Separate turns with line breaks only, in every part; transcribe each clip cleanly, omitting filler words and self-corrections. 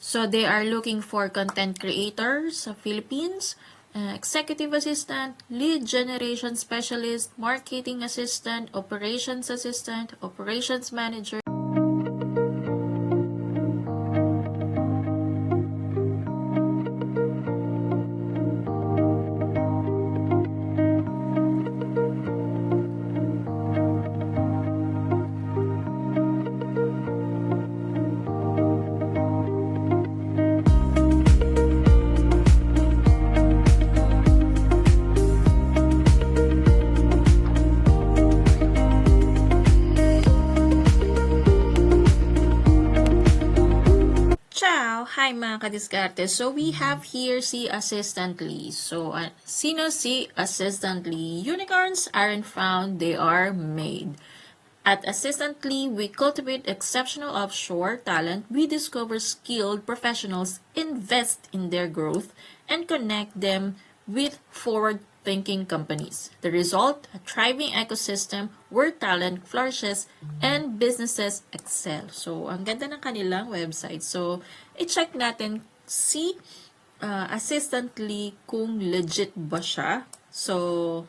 So they are looking for content creators sa Philippines, executive assistant, lead generation specialist, marketing assistant, operations manager. Hi mga kadiskarte. So we have here si Assistant Lee. So sino si Assistant Lee? Unicorns aren't found, they are made. At Assistant Lee, we cultivate exceptional offshore talent, we discover skilled professionals, invest in their growth, and connect them with forward-thinking companies. The result, a thriving ecosystem where talent flourishes and businesses excel. So, ang ganda ng kanilang website. So, i-check natin si Assistant Lee kung legit ba siya. So,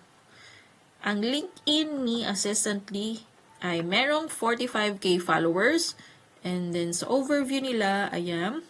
ang LinkedIn ni Assistant Lee ay merong 45k followers. And then sa overview nila, ayan,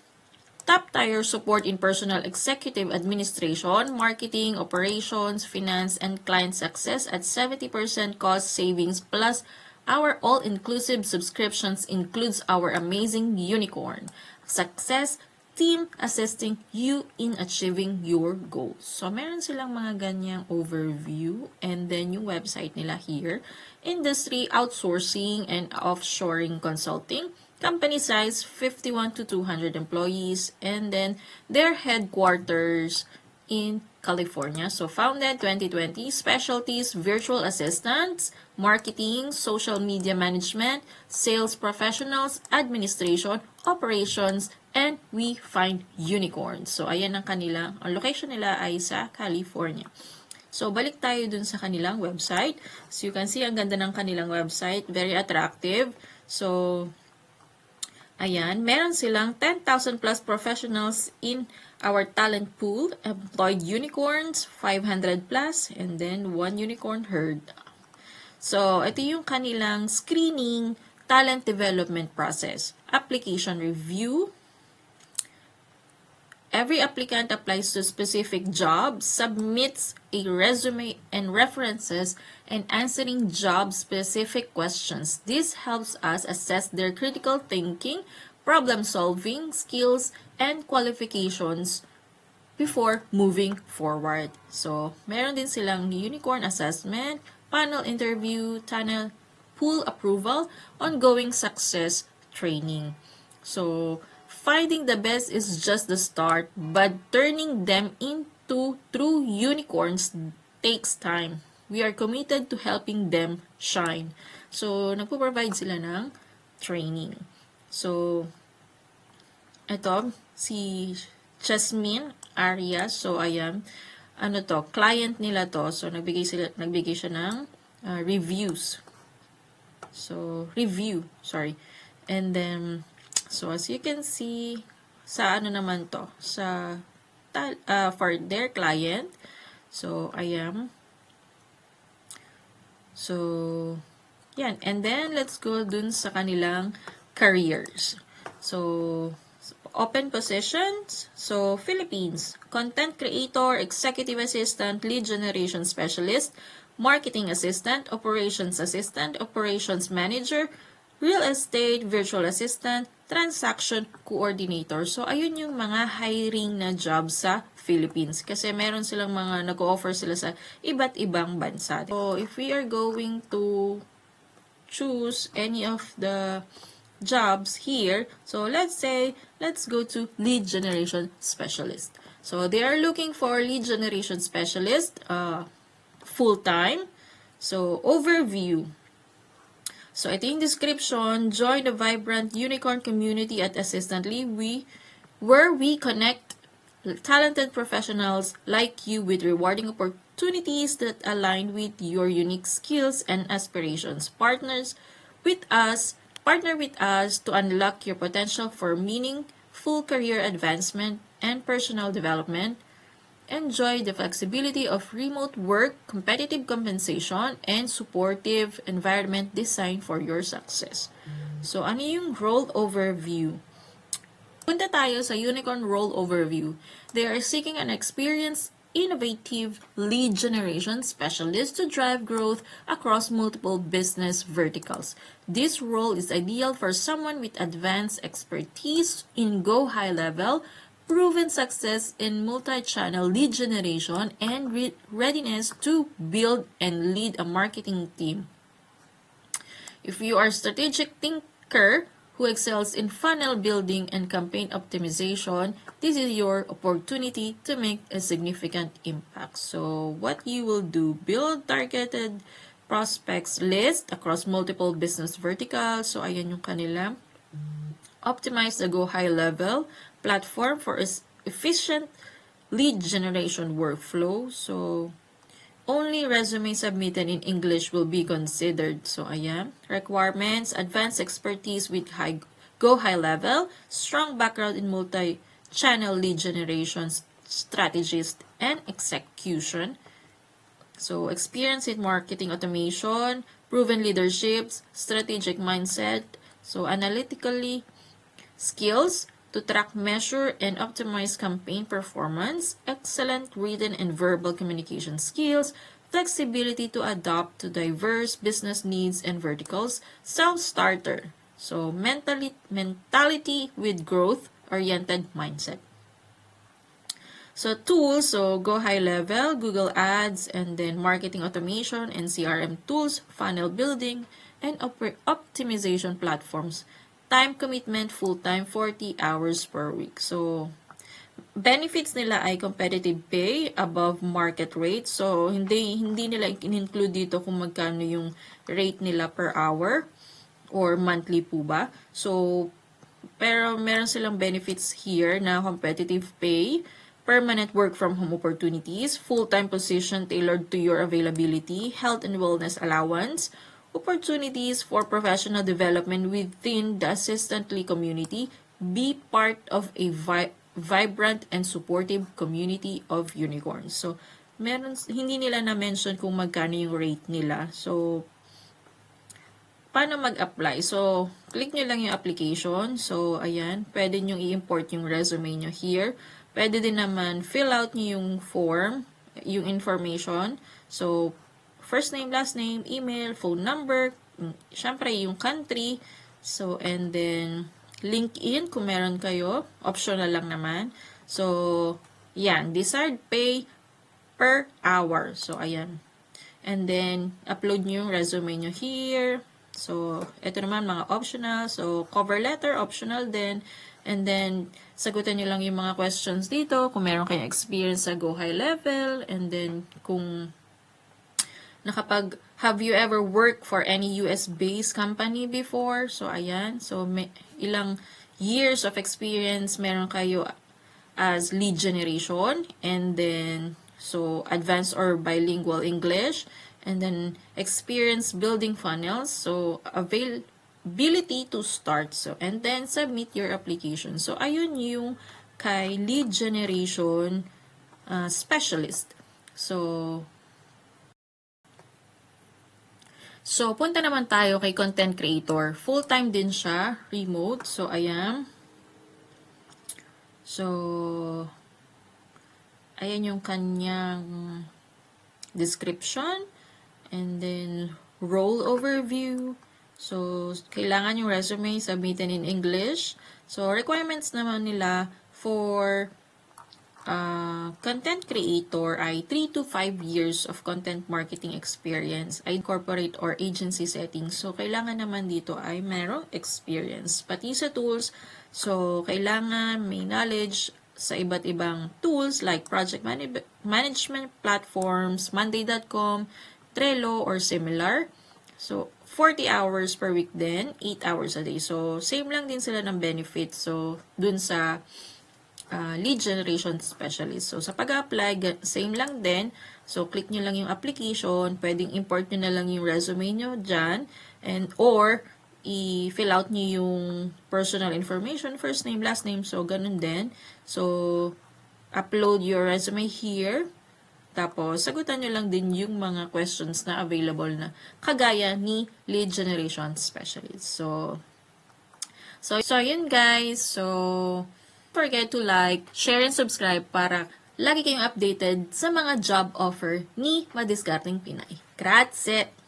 top-tier support in personal executive administration, marketing, operations, finance, and client success at 70% cost savings plus our all-inclusive subscriptions includes our amazing unicorn. Success team assisting you in achieving your goals. So, meron silang mga ganyang overview and then yung website nila here, industry, outsourcing, and offshoring consulting. Company size, 51 to 200 employees, and then their headquarters in California. So, founded 2020, specialties, virtual assistants, marketing, social media management, sales professionals, administration, operations, and we find unicorns. So, ayan ang location nila ay sa California. So, balik tayo dun sa kanilang website. So, you can see, ang ganda ng kanilang website. Very attractive. So, ayan, meron silang 10,000 plus professionals in our talent pool, employed unicorns, 500 plus, and then 1 unicorn herd. So, ito yung kanilang screening talent development process. Application review. Every applicant applies to a specific job, submits a resume and references, and answering job-specific questions. This helps us assess their critical thinking, problem-solving skills, and qualifications before moving forward. So, meron din silang unicorn assessment, panel interview, talent pool approval, ongoing success training. So, finding the best is just the start, but turning them into true unicorns takes time. We are committed to helping them shine. So, nagpo-provide sila ng training. So, ito, si Jasmine Arias. So, ayan, client nila to. So, nagbigay siya ng reviews. So, And then, so, as you can see, sa naman to? For their client. So, ayan. So, yan. And then, let's go dun sa kanilang careers. So, open positions. So, Philippines, content creator, executive assistant, lead generation specialist, marketing assistant, operations manager, real estate, virtual assistant, transaction coordinator. So, ayun yung mga hiring na jobs sa Philippines. Kasi meron silang mga nag-offer sila sa iba't ibang bansa. So, if we are going to choose any of the jobs here, so let's go to lead generation specialist. So, they are looking for lead generation specialist, full-time. So, overview. So, ito yung description. Join the vibrant unicorn community at Assistant Lee, where we connect talented professionals like you with rewarding opportunities that align with your unique skills and aspirations. Partner with us to unlock your potential for full career advancement and personal development, enjoy the flexibility of remote work, competitive compensation, and supportive environment designed for your success. So, ano yung role overview? Punta tayo sa Unicorn Role Overview. They are seeking an experienced, innovative lead generation specialist to drive growth across multiple business verticals. This role is ideal for someone with advanced expertise in Go High Level, proven success in multi-channel lead generation, and readiness to build and lead a marketing team. If you are a strategic thinker who excels in funnel building and campaign optimization, this is your opportunity to make a significant impact. So what you will do, build targeted prospects list across multiple business verticals. So ayan yung kanila. Optimize the Go High Level platform for efficient lead generation workflow. So only resume submitted in English will be considered. So, ayan. Requirements, advanced expertise with Go High Level, strong background in multi-channel lead generation strategies and execution. So, experience in marketing automation, proven leaderships, strategic mindset, so analytically skills to track, measure, and optimize campaign performance, excellent written and verbal communication skills, flexibility to adapt to diverse business needs and verticals, self-starter. So, mentality with growth-oriented mindset. So, tools, so Go High Level, Google Ads, and then marketing automation and CRM tools, funnel building, and optimization platforms. Time commitment, full-time, 40 hours per week. So, benefits nila ay competitive pay above market rate. So, hindi nila in-include dito kung magkano yung rate nila per hour or monthly po ba. So, pero meron silang benefits here na competitive pay, permanent work from home opportunities, full-time position tailored to your availability, health and wellness allowance, opportunities for professional development within the assistantly community, be part of a vibrant and supportive community of unicorns. So, hindi nila na-mention kung magkano yung rate nila. So, paano mag-apply? So, click nyo lang yung application. So, ayan, pwede nyo i-import yung resume nyo here. Pwede din naman fill out nyo yung form, yung information. So, first name, last name, email, phone number, syempre yung country, so, and then, LinkedIn kung meron kayo, optional lang naman. So, yan, desired pay per hour. So, ayan. And then, upload nyo yung resume nyo here. So, ito naman mga optional. So, cover letter, optional din. And then, sagutan nyo lang yung mga questions dito, kung meron kayong experience sa Go High Level, and then, kung have you ever worked for any US-based company before? So, ayan. So, ilang years of experience meron kayo as lead generation. And then, so, advanced or bilingual English. And then, experience building funnels. So, availability to start. So, and then, submit your application. So, ayun yung kay lead generation specialist. So, punta naman tayo kay content creator. Full-time din siya, remote. So, ayan. So, ayan yung kanyang description. And then, role overview. So, kailangan yung resume submitted in English. So, requirements naman nila for content creator ay 3 to 5 years of content marketing experience ay corporate or agency settings. So, kailangan naman dito ay merong experience. Pati sa tools, so, kailangan may knowledge sa iba't ibang tools like project management platforms, monday.com, Trello, or similar. So, 40 hours per week din, 8 hours a day. So, same lang din sila ng benefits. So, dun sa lead generation specialist. So, sa pag-apply, same lang din. So, click nyo lang yung application. Pwedeng import nyo na lang yung resume nyo dyan. Or, i-fill out niyo yung personal information, first name, last name, so ganun din. So, upload your resume here. Tapos, sagutan nyo lang din yung mga questions na available na kagaya ni lead generation specialist. So yun guys. So, don't forget to like, share, and subscribe para lagi kayong updated sa mga job offer ni Madiskarteng Pinay. Grazie!